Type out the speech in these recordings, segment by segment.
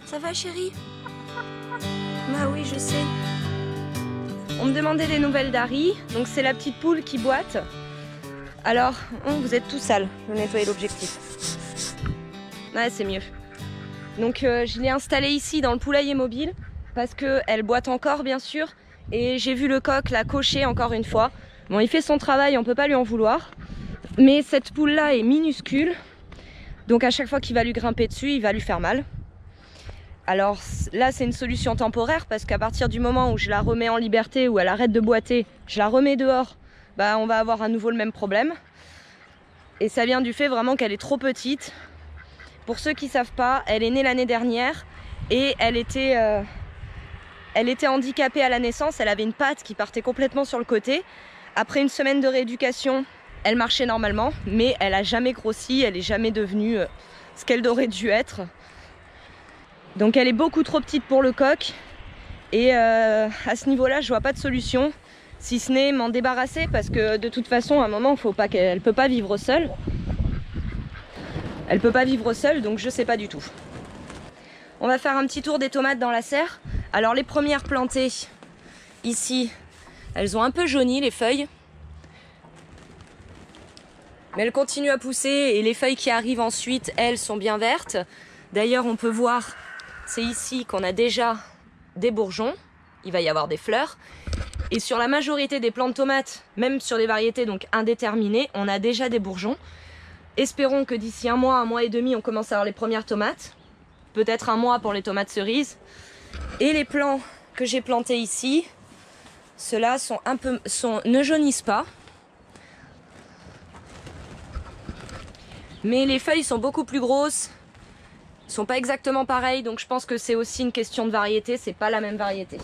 Ça va chérie? Bah oui, je sais. On me demandait des nouvelles d'Harry, donc c'est la petite poule qui boite. Alors, vous êtes tout sale, je vais nettoyer l'objectif. Ouais, c'est mieux. Donc je l'ai installée ici dans le poulailler mobile, parce qu'elle boite encore bien sûr, et j'ai vu le coq la cocher encore une fois. Bon, il fait son travail, on peut pas lui en vouloir, mais cette poule là est minuscule, donc à chaque fois qu'il va lui grimper dessus, il va lui faire mal. Alors là c'est une solution temporaire parce qu'à partir du moment où je la remets en liberté, où elle arrête de boiter, je la remets dehors, bah on va avoir à nouveau le même problème. Et ça vient du fait vraiment qu'elle est trop petite. Pour ceux qui ne savent pas, elle est née l'année dernière et elle était handicapée à la naissance, elle avait une patte qui partait complètement sur le côté. Après une semaine de rééducation, elle marchait normalement, mais elle n'a jamais grossi, elle n'est jamais devenue ce qu'elle aurait dû être. Donc elle est beaucoup trop petite pour le coq et à ce niveau-là, je vois pas de solution, si ce n'est m'en débarrasser parce que de toute façon, à un moment, elle peut pas vivre seule. Elle peut pas vivre seule, donc je sais pas du tout. On va faire un petit tour des tomates dans la serre. Alors les premières plantées, ici, elles ont un peu jauni les feuilles. Mais elles continuent à pousser et les feuilles qui arrivent ensuite, elles, sont bien vertes. D'ailleurs, on peut voir, c'est ici qu'on a déjà des bourgeons. Il va y avoir des fleurs. Et sur la majorité des plants de tomates, même sur des variétés donc indéterminées, on a déjà des bourgeons. Espérons que d'ici un mois et demi, on commence à avoir les premières tomates. Peut-être un mois pour les tomates cerises. Et les plants que j'ai plantés ici, ceux-là ne jaunissent pas. Mais les feuilles sont beaucoup plus grosses. Ils sont pas exactement pareils, donc je pense que c'est aussi une question de variété, c'est pas la même variété.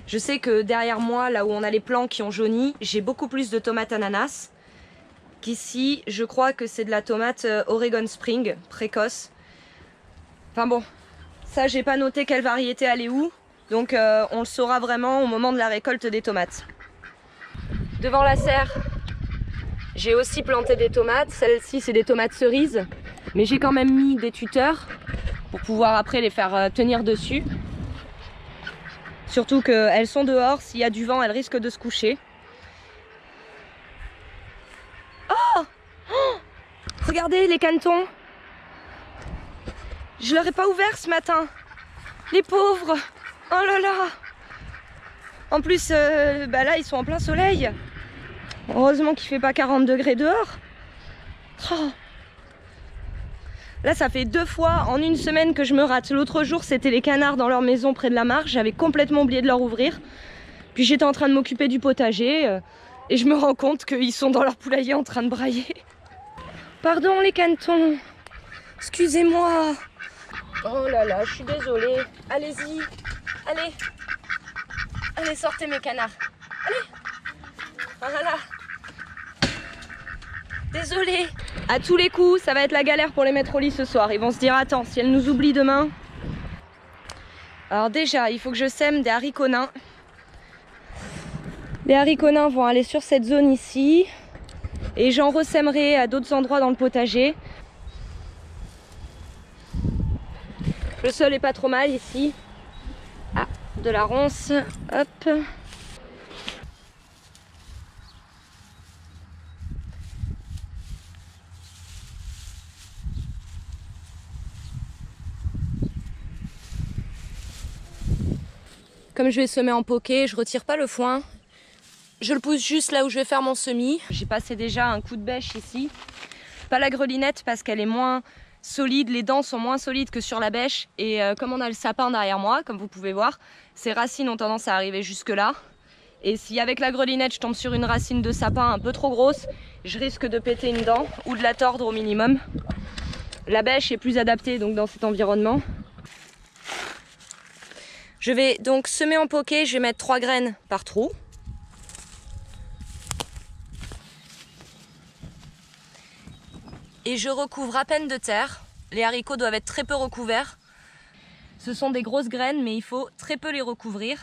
Je sais que derrière moi, là où on a les plants qui ont jauni, j'ai beaucoup plus de tomates ananas. Qu'ici, je crois que c'est de la tomate Oregon Spring, précoce. Enfin bon, ça j'ai pas noté quelle variété elle est où, donc on le saura vraiment au moment de la récolte des tomates. Devant la serre, j'ai aussi planté des tomates, celles-ci c'est des tomates cerises, mais j'ai quand même mis des tuteurs pour pouvoir après les faire tenir dessus. Surtout qu'elles sont dehors, s'il y a du vent, elles risquent de se coucher. Oh, oh, regardez les canetons. Je leur ai pas ouvert ce matin. Les pauvres. Oh là là. En plus, là, ils sont en plein soleil. Heureusement qu'il fait pas 40 degrés dehors. Oh. Là, ça fait 2 fois en une semaine que je me rate. L'autre jour, c'était les canards dans leur maison près de la mare. J'avais complètement oublié de leur ouvrir. Puis j'étais en train de m'occuper du potager. Et je me rends compte qu'ils sont dans leur poulailler en train de brailler. Pardon les canetons. Excusez-moi. Oh là là, je suis désolée. Allez-y. Allez. Allez, sortez mes canards. Allez. Voilà. Désolée. À tous les coups, ça va être la galère pour les mettre au lit ce soir. Ils vont se dire, attends, si elle nous oublie demain. Alors déjà, il faut que je sème des haricots nains. Les haricots nains vont aller sur cette zone ici. Et j'en ressèmerai à d'autres endroits dans le potager. Le sol est pas trop mal ici. Ah, de la ronce. Hop. Comme je vais semer en poké, je retire pas le foin. Je le pousse juste là où je vais faire mon semis. J'ai passé déjà un coup de bêche ici. Pas la grelinette parce qu'elle est moins solide, les dents sont moins solides que sur la bêche. Et comme on a le sapin derrière moi, comme vous pouvez voir, ces racines ont tendance à arriver jusque là. Et si avec la grelinette je tombe sur une racine de sapin un peu trop grosse, je risque de péter une dent ou de la tordre au minimum. La bêche est plus adaptée donc dans cet environnement. Je vais donc semer en poké, je vais mettre 3 graines par trou. Et je recouvre à peine de terre. Les haricots doivent être très peu recouverts. Ce sont des grosses graines, mais il faut très peu les recouvrir.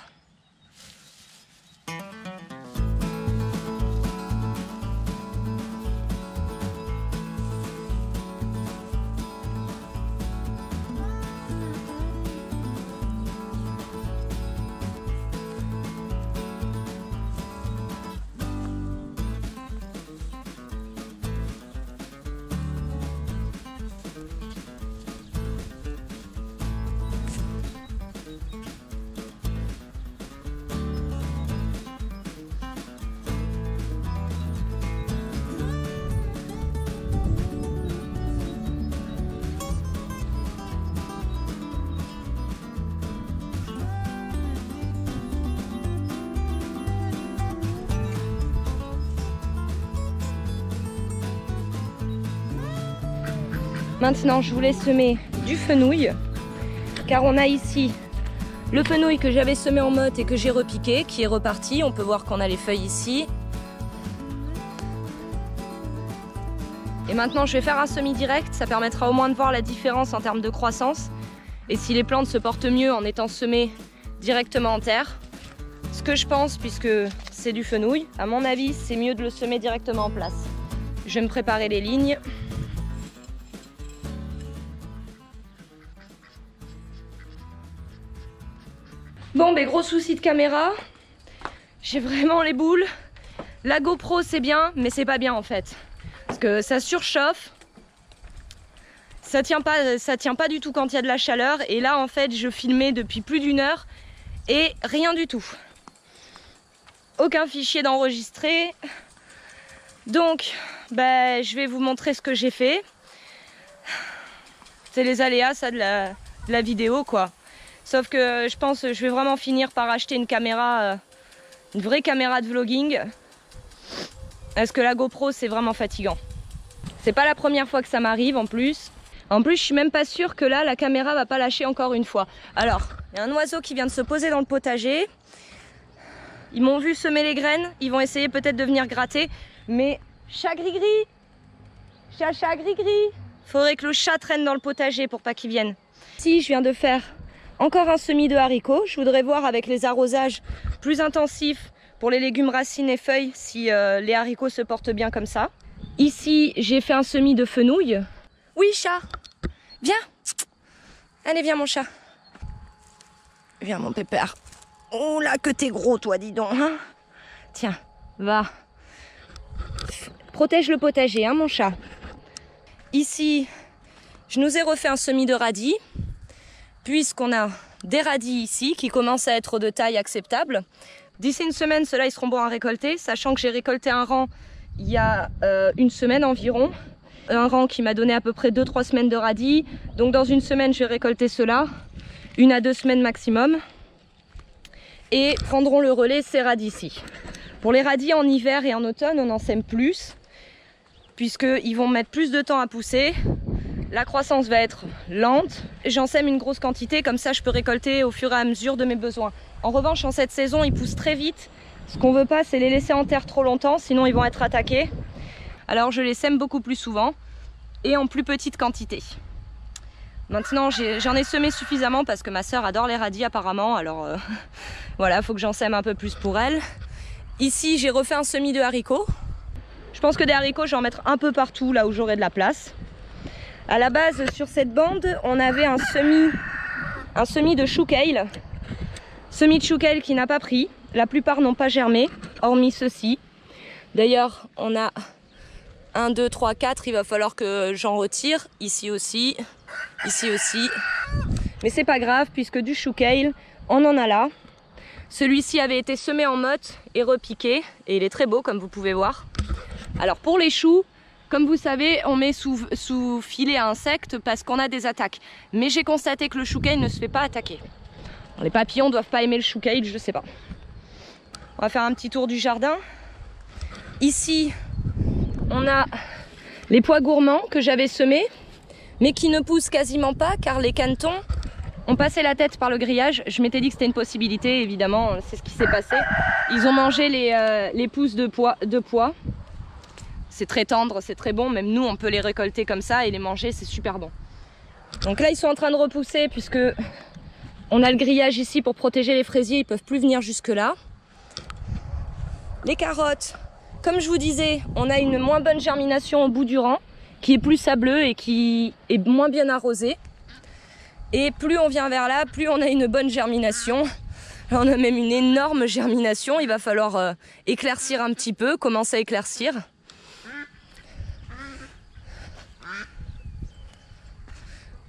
Maintenant, je voulais semer du fenouil, car on a ici le fenouil que j'avais semé en motte et que j'ai repiqué, qui est reparti. On peut voir qu'on a les feuilles ici. Et maintenant, je vais faire un semis direct. Ça permettra au moins de voir la différence en termes de croissance. Et si les plantes se portent mieux en étant semées directement en terre. Ce que je pense, puisque c'est du fenouil, à mon avis, c'est mieux de le semer directement en place. Je vais me préparer les lignes. Bon, ben gros souci de caméra. J'ai vraiment les boules. La GoPro, c'est bien, mais c'est pas bien en fait. Parce que ça surchauffe. Ça tient pas du tout quand il y a de la chaleur. Et là, en fait, je filmais depuis plus d'1 heure et rien du tout. Aucun fichier d'enregistré. Donc, ben, je vais vous montrer ce que j'ai fait. C'est les aléas, ça, de la vidéo, quoi. Sauf que je pense que je vais vraiment finir par acheter une caméra, une vraie caméra de vlogging. Parce que la GoPro, c'est vraiment fatigant. C'est pas la première fois que ça m'arrive en plus. En plus, je suis même pas sûre que là, la caméra va pas lâcher encore une fois. Alors, il y a un oiseau qui vient de se poser dans le potager. Ils m'ont vu semer les graines. Ils vont essayer peut-être de venir gratter. Mais chat gris-gris, chat gris-gris. Faudrait que le chat traîne dans le potager pour pas qu'il vienne. Ici, je viens de faire encore un semis de haricots. Je voudrais voir avec les arrosages plus intensifs pour les légumes racines et feuilles si les haricots se portent bien comme ça. Ici, j'ai fait un semis de fenouil. Oui, chat, viens. Allez, viens mon chat. Viens mon pépère. Oh là, que t'es gros toi, dis donc. Hein, tiens, va. Protège le potager, hein, mon chat. Ici, je nous ai refait un semis de radis. Puisqu'on a des radis ici qui commencent à être de taille acceptable. D'ici une semaine, ceux-là ils seront bons à récolter, sachant que j'ai récolté un rang il y a 1 semaine environ. Un rang qui m'a donné à peu près 2-3 semaines de radis. Donc dans 1 semaine, je vais récolter ceux-là, 1 à 2 semaines maximum. Et prendront le relais ces radis-ci. Pour les radis en hiver et en automne, on en sème plus, puisqu'ils vont mettre plus de temps à pousser. La croissance va être lente. J'en sème une grosse quantité, comme ça je peux récolter au fur et à mesure de mes besoins. En revanche, en cette saison, ils poussent très vite. Ce qu'on veut pas, c'est les laisser en terre trop longtemps, sinon ils vont être attaqués. Alors je les sème beaucoup plus souvent et en plus petite quantité. Maintenant, j'en ai semé suffisamment parce que ma soeur adore les radis apparemment. Alors voilà, il faut que j'en sème un peu plus pour elle. Ici, j'ai refait un semis de haricots. Je pense que des haricots, je vais en mettre un peu partout là où j'aurai de la place. À la base, sur cette bande, on avait un semis de chou kale. Semis de chou kale qui n'a pas pris. La plupart n'ont pas germé, hormis ceux-ci. D'ailleurs, on a 1, 2, 3, 4. Il va falloir que j'en retire. Ici aussi, ici aussi. Mais c'est pas grave, puisque du chou kale, on en a là. Celui-ci avait été semé en motte et repiqué. Et il est très beau, comme vous pouvez voir. Alors, pour les choux, comme vous savez, on met sous filet à insectes parce qu'on a des attaques. Mais j'ai constaté que le chou kale ne se fait pas attaquer. Alors, les papillons ne doivent pas aimer le chou kale, je sais pas. On va faire un petit tour du jardin. Ici, on a les pois gourmands que j'avais semés, mais qui ne poussent quasiment pas car les canetons ont passé la tête par le grillage. Je m'étais dit que c'était une possibilité, évidemment, c'est ce qui s'est passé. Ils ont mangé les pousses de pois. C'est très tendre, c'est très bon. Même nous, on peut les récolter comme ça et les manger, c'est super bon. Donc là, ils sont en train de repousser puisque on a le grillage ici pour protéger les fraisiers. Ils ne peuvent plus venir jusque là. Les carottes, comme je vous disais, on a une moins bonne germination au bout du rang, qui est plus sableux et qui est moins bien arrosé. Et plus on vient vers là, plus on a une bonne germination. Là, on a même une énorme germination. Il va falloir éclaircir un petit peu, commencer à éclaircir.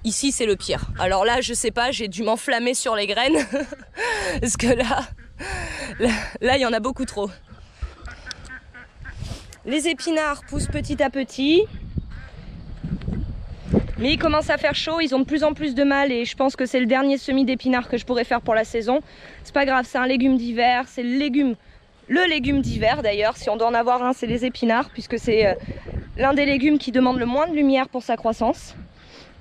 Ici, c'est le pire. Alors là, je sais pas, j'ai dû m'enflammer sur les graines. Parce que là, il y en a beaucoup trop. Les épinards poussent petit à petit. Mais il commence à faire chaud, ils ont de plus en plus de mal et je pense que c'est le dernier semis d'épinards que je pourrais faire pour la saison. C'est pas grave, c'est un légume d'hiver, c'est le légume d'hiver d'ailleurs. Si on doit en avoir un, c'est les épinards puisque c'est l'un des légumes qui demande le moins de lumière pour sa croissance.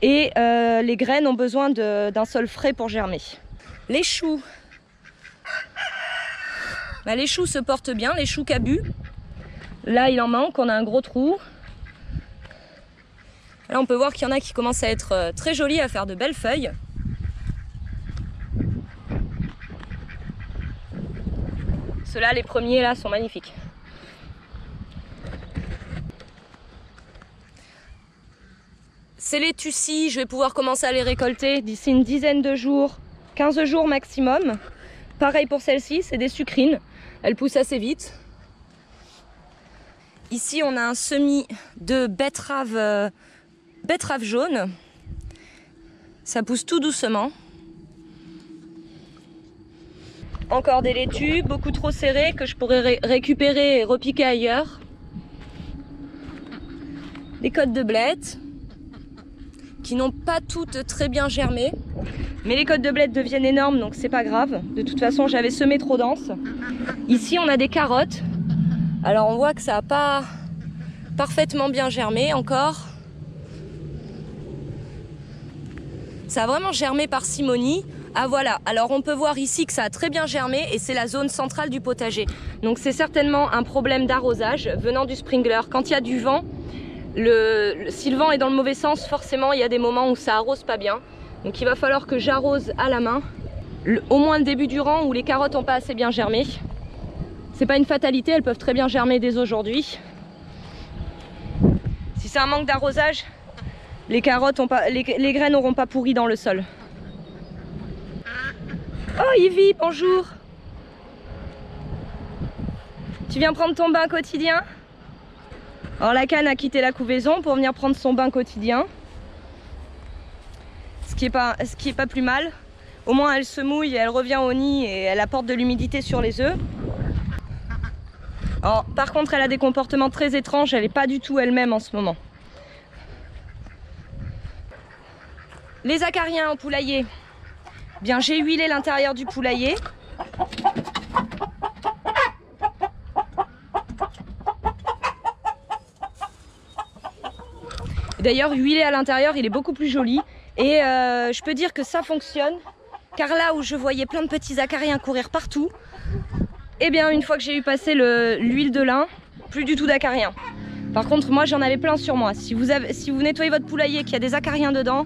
Et les graines ont besoin d'un sol frais pour germer. Les choux. Bah, les choux se portent bien, les choux cabus. Là il en manque, on a un gros trou. Là on peut voir qu'il y en a qui commencent à être très jolis, à faire de belles feuilles. Ceux-là, les premiers là, sont magnifiques. Ces laitues-ci, je vais pouvoir commencer à les récolter d'ici une dizaine de jours, 15 jours maximum. Pareil pour celle-ci, c'est des sucrines. Elles poussent assez vite. Ici, on a un semis de betterave jaune. Ça pousse tout doucement. Encore des laitues, beaucoup trop serrées, que je pourrais récupérer et repiquer ailleurs. Des côtes de blettes qui n'ont pas toutes très bien germé. Mais les côtes de blettes deviennent énormes, donc c'est pas grave. De toute façon, j'avais semé trop dense. Ici, on a des carottes. Alors, on voit que ça n'a pas parfaitement bien germé encore. Ça a vraiment germé par simonie. Ah voilà, alors on peut voir ici que ça a très bien germé et c'est la zone centrale du potager. Donc c'est certainement un problème d'arrosage venant du sprinkler. Quand il y a du vent, si le vent est dans le mauvais sens, forcément il y a des moments où ça arrose pas bien. Donc il va falloir que j'arrose à la main, au moins le début du rang où les carottes n'ont pas assez bien germé. C'est pas une fatalité, elles peuvent très bien germer dès aujourd'hui. Si c'est un manque d'arrosage, les graines n'auront pas pourri dans le sol. Oh Yvi, bonjour. Tu viens prendre ton bain quotidien? Alors la canne a quitté la couvaison pour venir prendre son bain quotidien. Ce qui est pas plus mal. Au moins elle se mouille, elle revient au nid et elle apporte de l'humidité sur les œufs. Alors, par contre elle a des comportements très étranges, elle n'est pas du tout elle-même en ce moment. Les acariens au poulailler. Bien, j'ai huilé l'intérieur du poulailler. D'ailleurs, huilé à l'intérieur, il est beaucoup plus joli. Et je peux dire que ça fonctionne. Car là où je voyais plein de petits acariens courir partout, eh bien, une fois que j'ai eu passé l'huile de lin, plus du tout d'acariens. Par contre, moi, j'en avais plein sur moi. Si vous nettoyez votre poulailler et qu'il y a des acariens dedans,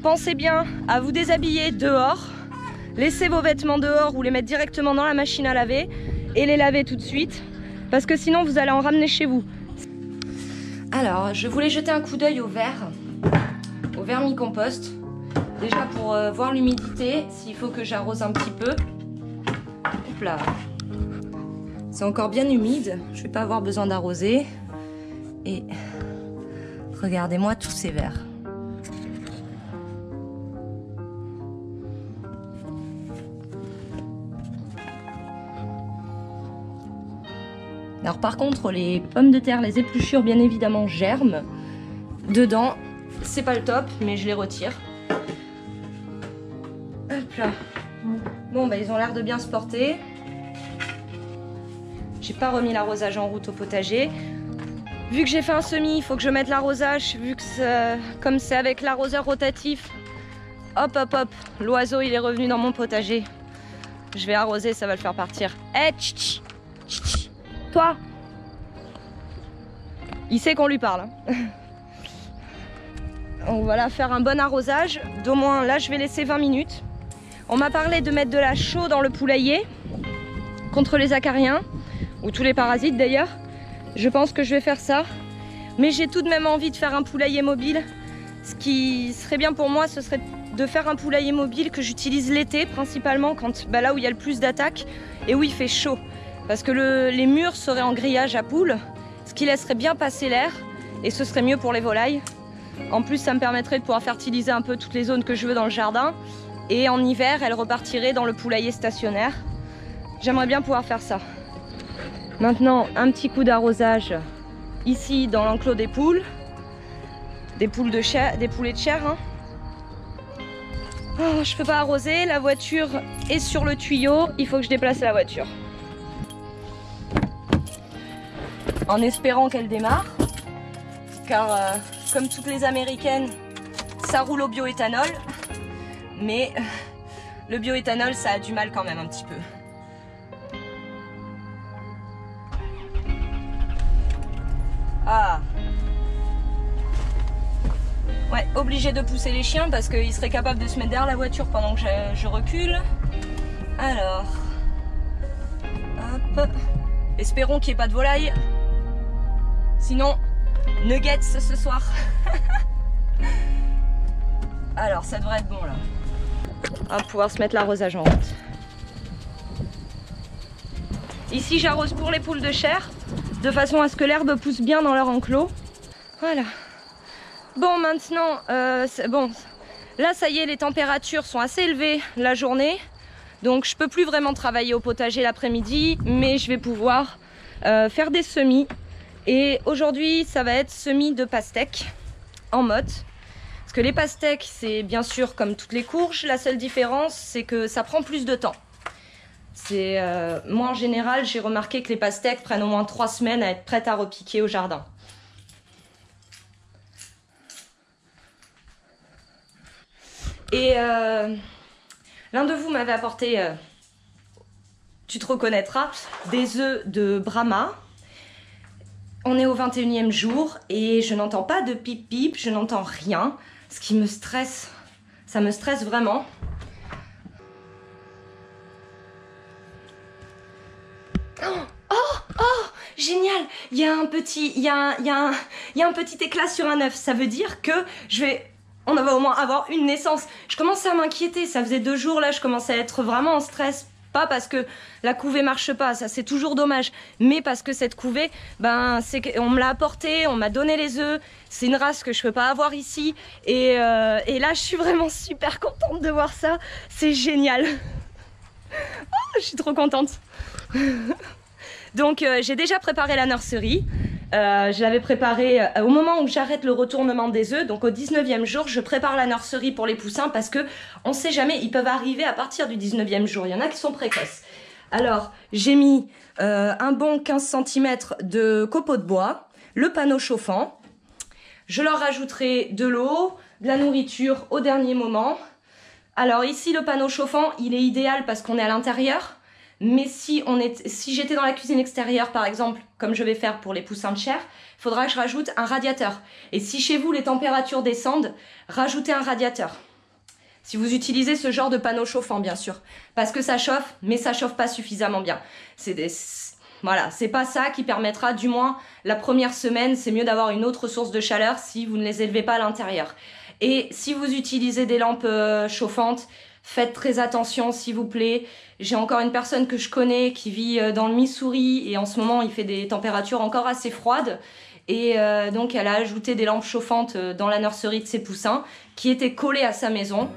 pensez bien à vous déshabiller dehors. Laissez vos vêtements dehors ou les mettre directement dans la machine à laver et les laver tout de suite parce que sinon vous allez en ramener chez vous. Alors je voulais jeter un coup d'œil au vermicompost. Déjà pour voir l'humidité, s'il faut que j'arrose un petit peu. Hop là. C'est encore bien humide, je vais pas avoir besoin d'arroser. Et regardez-moi tous ces vers. Alors par contre les pommes de terre, les épluchures bien évidemment germent dedans, c'est pas le top mais je les retire. Hop là. Bon bah ils ont l'air de bien se porter. J'ai pas remis l'arrosage en route au potager. Vu que j'ai fait un semis, il faut que je mette l'arrosage, vu que comme c'est avec l'arroseur rotatif, hop hop hop, l'oiseau il est revenu dans mon potager. Je vais arroser, ça va le faire partir. Eh, tch, tch, tch. Toi, il sait qu'on lui parle. Donc voilà, faire un bon arrosage. D'au moins, là, je vais laisser 20 minutes. On m'a parlé de mettre de la chaux dans le poulailler contre les acariens, ou tous les parasites d'ailleurs. Je pense que je vais faire ça. Mais j'ai tout de même envie de faire un poulailler mobile. Ce qui serait bien pour moi, ce serait de faire un poulailler mobile que j'utilise l'été, principalement là où il y a le plus d'attaques et où il fait chaud. Parce que les murs seraient en grillage à poules, ce qui laisserait bien passer l'air et ce serait mieux pour les volailles. En plus, ça me permettrait de pouvoir fertiliser un peu toutes les zones que je veux dans le jardin. Et en hiver, elles repartiraient dans le poulailler stationnaire. J'aimerais bien pouvoir faire ça. Maintenant, un petit coup d'arrosage ici dans l'enclos des poules. Des poulets de chair. Hein. Oh, je peux pas arroser, la voiture est sur le tuyau, il faut que je déplace la voiture. En espérant qu'elle démarre, car comme toutes les américaines, Ça roule au bioéthanol, mais le bioéthanol, ça a du mal quand même un petit peu. Ah. Ouais, obligé de pousser les chiens parce qu'ils seraient capables de se mettre derrière la voiture pendant que je recule. Alors, hop. Espérons qu'il n'y ait pas de volaille. Sinon, nuggets ce soir. Alors, ça devrait être bon là. On va pouvoir se mettre l'arrosage en route. Ici, j'arrose pour les poules de chair, de façon à ce que l'herbe pousse bien dans leur enclos. Voilà. Bon, maintenant, bon, là, ça y est, les températures sont assez élevées la journée. Donc, je peux plus vraiment travailler au potager l'après-midi, mais je vais pouvoir faire des semis. Et aujourd'hui, ça va être semis de pastèques en motte. Parce que les pastèques, c'est bien sûr comme toutes les courges. La seule différence, c'est que ça prend plus de temps. Moi, en général, j'ai remarqué que les pastèques prennent au moins 3 semaines à être prêtes à repiquer au jardin. Et l'un de vous m'avait apporté, tu te reconnaîtras, des œufs de Brahma. On est au 21e jour et je n'entends pas de pip pip, je n'entends rien. Ce qui me stresse, ça me stresse vraiment. Oh, génial! Il y a un petit éclat sur un œuf. Ça veut dire que on va au moins avoir une naissance. Je commençais à m'inquiéter. Ça faisait 2 jours là, je commençais à être vraiment en stress. Pas parce que la couvée marche pas, ça c'est toujours dommage, mais parce que cette couvée, ben on me l'a apportée, on m'a donné les œufs, c'est une race que je peux pas avoir ici, et là je suis vraiment super contente de voir ça, c'est génial. Oh, je suis trop contente. Donc j'ai déjà préparé la nurserie. Je l'avais préparée au moment où j'arrête le retournement des œufs, donc au 19e jour, je prépare la nurserie pour les poussins parce que on sait jamais, ils peuvent arriver à partir du 19e jour. Il y en a qui sont précoces. Alors, j'ai mis un bon 15 cm de copeaux de bois, le panneau chauffant. Je leur rajouterai de l'eau, de la nourriture au dernier moment. Alors ici, le panneau chauffant, il est idéal parce qu'on est à l'intérieur. Mais si j'étais dans la cuisine extérieure, par exemple, comme je vais faire pour les poussins de chair, il faudra que je rajoute un radiateur. Et si chez vous, les températures descendent, rajoutez un radiateur. Si vous utilisez ce genre de panneau chauffant, bien sûr. Parce que ça chauffe, mais ça chauffe pas suffisamment bien. Voilà, c'est pas ça qui permettra, du moins, la première semaine, c'est mieux d'avoir une autre source de chaleur si vous ne les élevez pas à l'intérieur. Et si vous utilisez des lampes chauffantes, faites très attention s'il vous plaît. J'ai encore une personne que je connais qui vit dans le Missouri et en ce moment il fait des températures encore assez froides. Et donc elle a ajouté des lampes chauffantes dans la nurserie de ses poussins qui étaient collées à sa maison.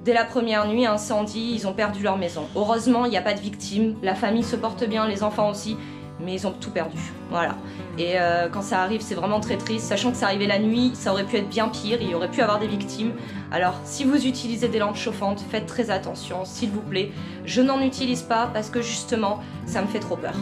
Dès la première nuit, incendie, ils ont perdu leur maison. Heureusement, il n'y a pas de victimes, la famille se porte bien, les enfants aussi, mais ils ont tout perdu. Voilà. Et quand ça arrive, c'est vraiment très triste, sachant que ça arrivait la nuit, ça aurait pu être bien pire, il y aurait pu avoir des victimes. Alors, si vous utilisez des lampes chauffantes, faites très attention, s'il vous plaît. Je n'en utilise pas parce que justement, ça me fait trop peur.